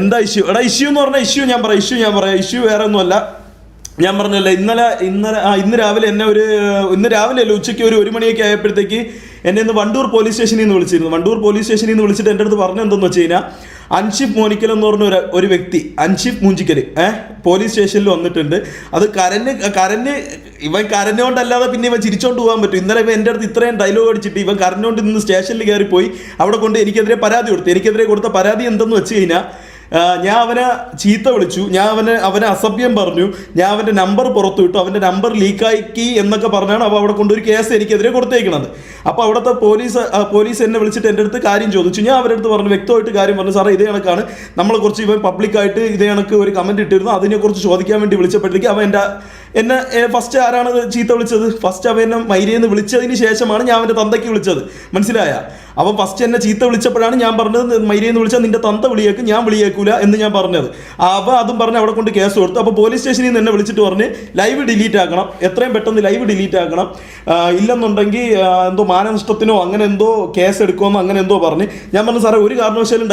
എന്താ ഇഷ്യൂ? എടാ ഇഷ്യൂ എന്ന് പറഞ്ഞാൽ ഞാൻ പറയാം ഇഷ്യൂ വേറെ ഒന്നുമല്ല. ഞാൻ പറഞ്ഞല്ലേ ഇന്ന് രാവിലെ എന്നെ ഇന്ന് രാവിലെ അല്ല, ഉച്ചയ്ക്ക് 1 മണിയൊക്കെ ആയപ്പോഴത്തേക്ക് എന്നെ ഇന്ന് വണ്ടൂർ പോലീസ് സ്റ്റേഷനിൽ നിന്ന് വിളിച്ചിരുന്നു. വണ്ടൂർ പോലീസ് സ്റ്റേഷനിൽ നിന്ന് വിളിച്ചിട്ട് എൻ്റെ അടുത്ത് പറഞ്ഞ എന്തെന്ന് വെച്ച് കഴിഞ്ഞാൽ, അൻഷിഫ് മോനിക്കൽ എന്ന് പറഞ്ഞ ഒരു വ്യക്തി, അൻഷിഫ് മൂഞ്ചിക്കൽ പോലീസ് സ്റ്റേഷനിൽ വന്നിട്ടുണ്ട്. അത് ഇവൻ കരഞ്ഞോണ്ടല്ലാതെ പിന്നെ ഇവൻ ചിരിച്ചോണ്ട് പോകാൻ പറ്റും. ഇന്നലെ ഇവൻ എൻ്റെ അടുത്ത് ഇത്രയും ഡയലോഗ് അടിച്ചിട്ട് ഇവൻ കരഞ്ഞോണ്ട് ഇന്ന് സ്റ്റേഷനിൽ കയറിപ്പോയി. അവിടെ കൊണ്ട് എനിക്കെതിരെ കൊടുത്ത പരാതി എന്തെന്ന് വെച്ച് കഴിഞ്ഞാൽ, ഞാൻ അവനെ ചീത്ത വിളിച്ചു, ഞാൻ അവനെ അസഭ്യം പറഞ്ഞു, ഞാൻ അവൻ്റെ നമ്പർ പുറത്തു വിട്ടു, അവൻ്റെ നമ്പർ ലീക്കാക്കി എന്നൊക്കെ പറഞ്ഞാണ് അപ്പോൾ അവിടെ കൊണ്ടൊരു കേസ് എനിക്കെതിരെ കൊടുത്തേക്കണത്. അപ്പോൾ അവിടുത്തെ പോലീസ് എന്നെ വിളിച്ചിട്ട് എൻ്റെ അടുത്ത് കാര്യം ചോദിച്ചു. ഞാൻ അവരുടെ അടുത്ത് പറഞ്ഞു, വ്യക്തമായിട്ട് കാര്യം പറഞ്ഞു, സാറേ ഇതേ കണക്കാണ്, നമ്മളെ കുറിച്ച് ഇവൻ പബ്ലിക്കായിട്ട് ഇതേ കണക്ക് ഒരു കമൻറ്റ് ഇട്ടിരുന്നു, അതിനെക്കുറിച്ച് ചോദിക്കാൻ വേണ്ടി വിളിച്ചപ്പോഴത്തേക്ക് അവൻ എന്നെ ഫസ്റ്റ് ആരാണ് ചീത്ത വിളിച്ചത്? ഫസ്റ്റ് അവൻ എന്നെ മൈരയെന്ന് വിളിച്ചതിന് ശേഷമാണ് ഞാൻ അവൻ്റെ തന്തയ്ക്ക് വിളിച്ചത്. മനസ്സിലായ? അവൻ ഫസ്റ്റ് എന്നെ ചീത്ത വിളിച്ചപ്പോഴാണ് ഞാൻ പറഞ്ഞത്, മൈരയെന്ന് വിളിച്ചാൽ നിന്റെ തന്ത വിളിയേക്കും, ഞാൻ വിളിയേക്കൂല എന്ന് ഞാൻ പറഞ്ഞത്. അപ്പോൾ അതും പറഞ്ഞ് അവിടെ കൊണ്ട് കേസ് കൊടുത്തു. അപ്പോൾ പോലീസ് സ്റ്റേഷനിൽ നിന്ന് എന്നെ വിളിച്ചിട്ട് പറഞ്ഞ് ലൈവ് ഡിലീറ്റ് ആക്കണം, എത്രയും പെട്ടെന്ന് ലൈവ് ഡിലീറ്റ് ആക്കണം, ഇല്ലെന്നുണ്ടെങ്കിൽ എന്തോ മാനനഷ്ടത്തിനോ അങ്ങനെ എന്തോ കേസ് എടുക്കുമെന്നോ അങ്ങനെ എന്തോ പറഞ്ഞ്. ഞാൻ പറഞ്ഞു, സാറേ ഒരു കാരണവശാലും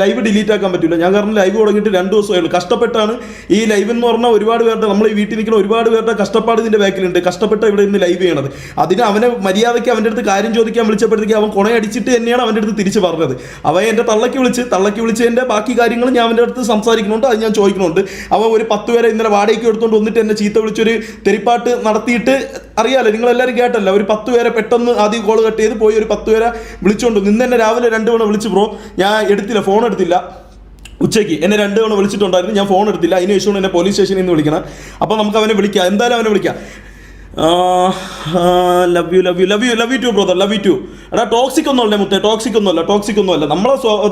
ലൈവ് ഡിലീറ്റ് ആക്കാൻ പറ്റില്ല. ഞാൻ കാരണം ലൈവ് തുടങ്ങിയിട്ട് 2 ദിവസമേ ഉള്ളൂ. കഷ്ടപ്പെട്ടാണ് ഈ ലൈവ് എന്ന് പറഞ്ഞാൽ ഒരുപാട് പേരുടെ, നമ്മൾ ഈ വീട്ടിൽ നിൽക്കുന്ന ഒരുപാട് പേരുടെ കഷ്ടപ്പാട് ഇതിൻ്റെ ബാക്കിലുണ്ട്. കഷ്ടപ്പെട്ട ഇവിടെ ഇന്ന് ലൈവ് ചെയ്യണത്. അതിന് അവനെ മര്യാദയ്ക്ക് അവൻ്റെ അടുത്ത് കാര്യം ചോദിക്കാൻ വിളിച്ചപ്പോഴത്തേക്ക് അവൻ കൊണയടിച്ചിട്ട് തന്നെയാണ് അവൻ്റെ അടുത്ത് തിരിച്ച് പറഞ്ഞത്. അവൻ എൻ്റെ തള്ളയ്ക്ക് വിളിച്ചതിൻ്റെ ബാക്കി കാര്യങ്ങൾ ഞാൻ അവൻ്റെ അടുത്ത് സംസാരിക്കുന്നുണ്ട്, അത് ഞാൻ ചോദിക്കുന്നുണ്ട്. അവൻ ഒരു 10 പേരെ ഇന്നലെ വാടകയ്ക്ക് എടുത്തുകൊണ്ട് വന്നിട്ട് എന്നെ ചീത്ത വിളിച്ചൊരു തെറിപ്പാട്ട് നടത്തിയിട്ട്, അറിയാലോ നിങ്ങളെല്ലാവരും കേട്ടല്ല, ഒരു 10 പേരെ പെട്ടെന്ന് ആദ്യം കോൾ കട്ട് ചെയ്ത് പോയി ഒരു 10 പേരെ വിളിച്ചുകൊണ്ട് നിന്ന് എന്നെ രാവിലെ 2 തവണ വിളിച്ചു. ബ്രോ ഞാൻ ഫോൺ എടുത്തില്ല. ഉച്ചയ്ക്ക് എന്നെ 2 തവണ വിളിച്ചിട്ടുണ്ടായിരുന്നു, ഞാൻ ഫോൺ എടുത്തില്ല. അതിന് ശേഷമാണ് എന്നെ പോലീസ് സ്റ്റേഷനിൽ നിന്ന് വിളിക്കണം. അപ്പോൾ നമുക്ക് അവനെ വിളിക്കാം, എന്തായാലും അവനെ വിളിക്കാം. Love you too brother, love you too. എടാ ടോക്സിക് ഒന്നുമല്ലേ മുത്തേ, ടോക്സിക് ഒന്നുമല്ല.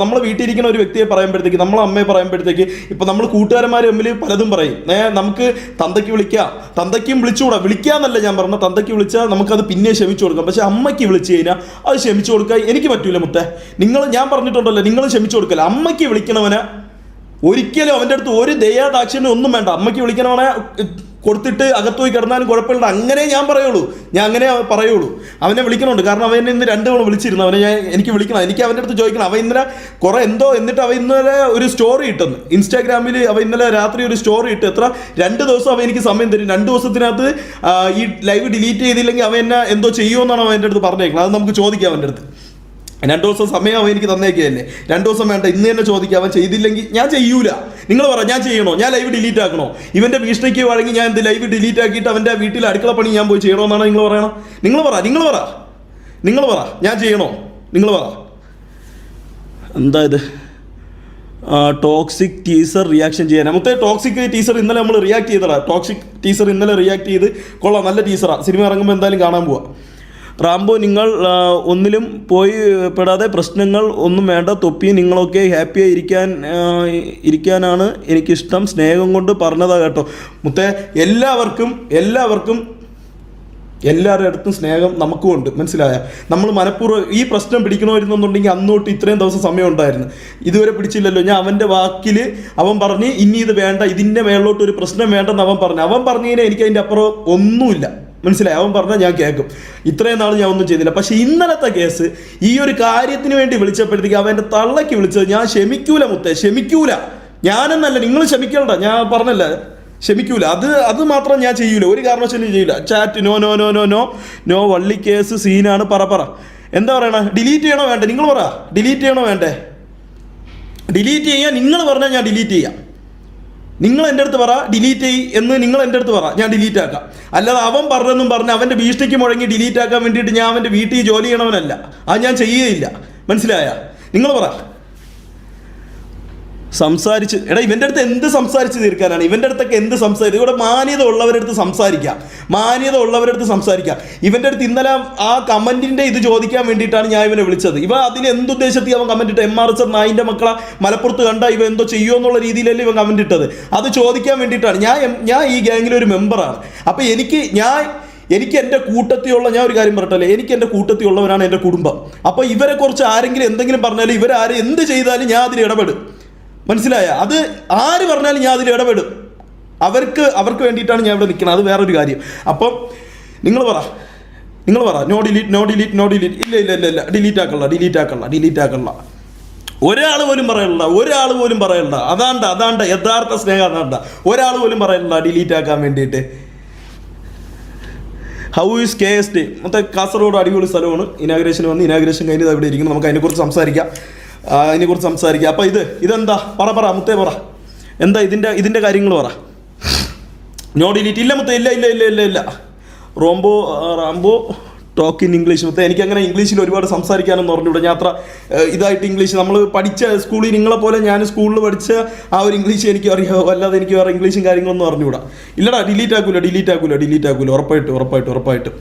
നമ്മളെ വീട്ടിലിരിക്കുന്ന ഒരു വ്യക്തിയെ പറയുമ്പോഴത്തേക്ക്, നമ്മളെ അമ്മയെ പറയുമ്പോഴത്തേക്ക്, ഇപ്പം നമ്മൾ കൂട്ടുകാരന്മാർ തമ്മിൽ പലതും പറയും. നമുക്ക് തന്തയ്ക്ക് വിളിക്കാം, തന്തയ്ക്കും വിളിച്ചുകൂടാ, വിളിക്കാന്നല്ല ഞാൻ പറഞ്ഞ, തന്തയ്ക്ക് വിളിച്ചാൽ നമുക്കത് പിന്നെ ക്ഷമിച്ചു കൊടുക്കാം. പക്ഷെ അമ്മയ്ക്ക് വിളിച്ചു കഴിഞ്ഞാൽ അത് ക്ഷമിച്ചു കൊടുക്കാൻ എനിക്ക് പറ്റൂല മുത്തേ. ഞാൻ പറഞ്ഞിട്ടുണ്ടല്ലോ, നിങ്ങൾ ക്ഷമിച്ചു കൊടുക്കല്ല. അമ്മയ്ക്ക് വിളിക്കണവനെ ഒരിക്കലും അവൻ്റെ അടുത്ത് ഒരു ദയാദാക്ഷിണ്യം ഒന്നും വേണ്ട. അമ്മയ്ക്ക് വിളിക്കണവനെ കൊടുത്തിട്ട് അകത്ത് പോയി കിടന്നാലും കുഴപ്പമില്ല, അങ്ങനെ ഞാൻ അങ്ങനെ പറയുള്ളൂ. അവനെ വിളിക്കണുണ്ട്, കാരണം അവൻ ഇന്ന് 2 തവണ വിളിച്ചിരുന്നു. എനിക്ക് വിളിക്കണം, എനിക്ക് അവൻ്റെ അടുത്ത് ചോദിക്കണം. അവൻ ഇന്നലെ കുറേ എന്തോ, എന്നിട്ട് അവൻ ഇന്നലെ ഒരു സ്റ്റോറി ഇട്ടെന്ന് ഇൻസ്റ്റാഗ്രാമിൽ. അവൻ ഇന്നലെ രാത്രി ഒരു സ്റ്റോറി ഇട്ട്, 2 ദിവസം അവൻ എനിക്ക് സമയം തരും, 2 ദിവസത്തിനകത്ത് ഈ ലൈവ് ഡിലീറ്റ് ചെയ്തില്ലെങ്കിൽ അവൻ എന്നെ എന്തോ ചെയ്യുമെന്നാണ് അവൻ എൻ്റെ അടുത്ത് പറഞ്ഞേക്കുന്നത്. അത് നമുക്ക് ചോദിക്കാം അവൻ്റെ അടുത്ത്. 2 ദിവസം സമയം അവൻ എനിക്ക് തന്നേക്കല്ലേ, 2 ദിവസം വേണ്ട, ഇന്ന് തന്നെ ചോദിക്കാം. അവൻ ചെയ്തില്ലെങ്കിൽ ഞാൻ ചെയ്യൂല. നിങ്ങൾ പറ, ഞാൻ ചെയ്യണോ? ഞാൻ ലൈവ് ഡിലീറ്റ് ആക്കണോ? ഇവൻ്റെ ഭീഷണിക്ക് വഴങ്ങി ഞാൻ ലൈവ് ഡിലീറ്റ് ആക്കിയിട്ട് അവൻ്റെ വീട്ടിൽ അടുക്കള പണി ഞാൻ പോയി ചെയ്യണമെന്നാണ് നിങ്ങൾ പറയണം? നിങ്ങൾ പറ ഞാൻ ചെയ്യണോ? നിങ്ങൾ പറ. എന്താ ഇത്? ടോക്സിക് ടീസർ റിയാക്ഷൻ ചെയ്യാൻ മൊത്തം ടോക്സിക് ടീസർ ഇന്നലെ നമ്മൾ റിയാക്ട് ചെയ്തടാ. ടോക്സിക് ടീസർ ഇന്നലെ റിയാക്ട് ചെയ്ത് കൊള്ളാം, നല്ല ടീസറാണ്. സിനിമ ഇറങ്ങുമ്പോൾ എന്തായാലും കാണാൻ പോവാം. റാംബോ, നിങ്ങൾ ഒന്നിലും പോയി പെടാതെ, പ്രശ്നങ്ങൾ ഒന്നും വേണ്ട തൊപ്പി, നിങ്ങളൊക്കെ ഹാപ്പിയായി ഇരിക്കാനാണ് എനിക്കിഷ്ടം, സ്നേഹം കൊണ്ട് പറഞ്ഞതാ കേട്ടോ മുത്തേ. എല്ലാവർക്കും എല്ലാവരുടെ അടുത്തും സ്നേഹം നമുക്കും ഉണ്ട്, മനസ്സിലായ? നമ്മൾ മനഃപൂർവ്വം ഈ പ്രശ്നം പിടിക്കണമായിരുന്നുണ്ടെങ്കിൽ അന്നോട്ട് ഇത്രയും ദിവസം സമയം ഉണ്ടായിരുന്നു, ഇതുവരെ പിടിച്ചില്ലല്ലോ. ഞാൻ അവൻ്റെ വാക്കിൽ അവൻ പറഞ്ഞ് ഇനി ഇത് വേണ്ട, ഇതിൻ്റെ മേളിലോട്ട് ഒരു പ്രശ്നം വേണ്ടെന്ന് അവൻ പറഞ്ഞതിന് എനിക്ക് അതിൻ്റെ അപ്പുറം ഒന്നുമില്ല, മനസ്സിലായി? അവൻ പറഞ്ഞാൽ ഞാൻ കേൾക്കും. ഇത്രയും നാൾ ഞാൻ ഒന്നും ചെയ്തില്ല. പക്ഷേ ഇന്നലത്തെ കേസ് ഈ ഒരു കാര്യത്തിന് വേണ്ടി വിളിച്ചപ്പോഴത്തേക്ക് അവൻ്റെ തള്ളയ്ക്ക് വിളിച്ചത് ഞാൻ ക്ഷമിക്കൂല മുത്തേ, ക്ഷമിക്കൂല. ഞാനെന്നല്ല, നിങ്ങൾ ക്ഷമിക്കണ്ട, ഞാൻ പറഞ്ഞല്ല, ക്ഷമിക്കൂല. അത് മാത്രം ഞാൻ ചെയ്യൂല, ഒരു കാരണവശാലും ചെയ്യൂല. ചാറ്റ് നോ വള്ളി കേസ് സീനാണ്. പറ എന്താ പറയണ? ഡിലീറ്റ് ചെയ്യണോ വേണ്ടേ? നിങ്ങൾ പറ, ഡിലീറ്റ് ചെയ്യണോ വേണ്ടേ? ഡിലീറ്റ് ചെയ്യാൻ നിങ്ങൾ പറഞ്ഞാൽ ഞാൻ ഡിലീറ്റ് ചെയ്യാം. നിങ്ങൾ എൻ്റെ അടുത്ത് പറ ഡിലീറ്റ് എന്ന്, നിങ്ങൾ എൻ്റെ അടുത്ത് പറ, ഞാൻ ഡിലീറ്റ് ആക്കാം. അല്ലാതെ അവൻ പറഞ്ഞെന്നും പറഞ്ഞ് അവൻ്റെ ഭീഷണിക്ക് മുഴങ്ങി ഡിലീറ്റ് ആക്കാൻ വേണ്ടിയിട്ട് ഞാൻ അവൻ്റെ വീട്ടിൽ ജോലി ചെയ്യണവനല്ല, അത് ഞാൻ ചെയ്യുകയില്ല, മനസ്സിലായ? നിങ്ങൾ പറ. സംസാരിച്ച് ഇവൻ്റെ അടുത്ത് എന്ത് സംസാരിച്ച് തീർക്കാനാണ്? ഇവൻ്റെ അടുത്തൊക്കെ എന്ത് സംസാരിക്കും? ഇവിടെ മാന്യത ഉള്ളവരടുത്ത് സംസാരിക്കാം. ഇവൻ്റെ അടുത്ത് ഇന്നലെ ആ കമൻറ്റിൻ്റെ ഇത് ചോദിക്കാൻ വേണ്ടിയിട്ടാണ് ഞാൻ ഇവനെ വിളിച്ചത്. ഇവ അതിന് എന്തുദ്ദേശത്തിൽ അവൻ കമൻറ്റ് ഇട്ട്, MRSR നായിൻ്റെ മക്കളെ മലപ്പുറത്ത് കണ്ട ഇവ എന്തോ ചെയ്യുമോ എന്നുള്ള രീതിയിലല്ലേ ഇവൻ കമൻറ്റ് ഇട്ടത്. അത് ചോദിക്കാൻ വേണ്ടിയിട്ടാണ്. ഞാൻ ഈ ഗ്യാങ്ങിലൊരു മെമ്പറാണ്. അപ്പോൾ എനിക്ക് എൻ്റെ കൂട്ടത്തിലുള്ള, ഞാൻ ഒരു കാര്യം പറയട്ടല്ലേ, എനിക്ക് എൻ്റെ കൂട്ടത്തിലുള്ളവരാണ് എൻ്റെ കുടുംബം. അപ്പോൾ ഇവരെക്കുറിച്ച് ആരെങ്കിലും എന്തെങ്കിലും പറഞ്ഞാലും, ഇവരാരും എന്ത് ചെയ്താലും ഞാൻ അതിൽ ഇടപെടും, മനസ്സിലായ? അത് ആര് പറഞ്ഞാലും ഞാൻ അതിൽ ഇടപെടും. അവർക്ക് വേണ്ടിയിട്ടാണ് ഞാൻ ഇവിടെ നിൽക്കുന്നത്, അത് വേറൊരു കാര്യം. അപ്പം നിങ്ങൾ പറ. No delete. ഇല്ല ഡിലീറ്റ് ആക്കണ്ട. ഒരാൾ പോലും പറയണ്ട. അതാണ്ട യഥാർത്ഥ സ്നേഹം. അതാണ്ട ഒരാൾ പോലും പറയണ്ട ഡിലീറ്റ് ആക്കാൻ വേണ്ടിയിട്ട്. How is KST? മറ്റേ കാസർഗോഡ് അടിപൊളി സ്ഥലമാണ്. ഇനാഗ്രേഷൻ കഴിഞ്ഞത് അവിടെ ഇരിക്കുന്നു. നമുക്ക് അതിനെക്കുറിച്ച് സംസാരിക്കാം. അപ്പോൾ ഇതെന്താ പറ മുത്തേ പറ, എന്താ ഇതിൻ്റെ കാര്യങ്ങൾ പറ. നോ ഡിലീറ്റ് ഇല്ല മുത്തേ, ഇല്ല. Rambo talk in English. മുത്തേ എനിക്കങ്ങനെ ഇംഗ്ലീഷിൽ ഒരുപാട് സംസാരിക്കാനെന്ന് പറഞ്ഞിവിടെ. ഞാൻ അത്ര ഇതായിട്ട് ഇംഗ്ലീഷ് നമ്മൾ പഠിച്ച സ്കൂളിൽ നിങ്ങളെ പോലെ ഞാൻ സ്കൂളിൽ പഠിച്ച ആ ഒരു ഇംഗ്ലീഷ് എനിക്ക് അറിയാം, അല്ലാതെ എനിക്ക് വേറെ ഇംഗ്ലീഷും കാര്യങ്ങളൊന്നും അറിഞ്ഞുകൂടാ. ഇല്ലടാ ഡിലീറ്റ് ആക്കൂല. ഉറപ്പായിട്ടും.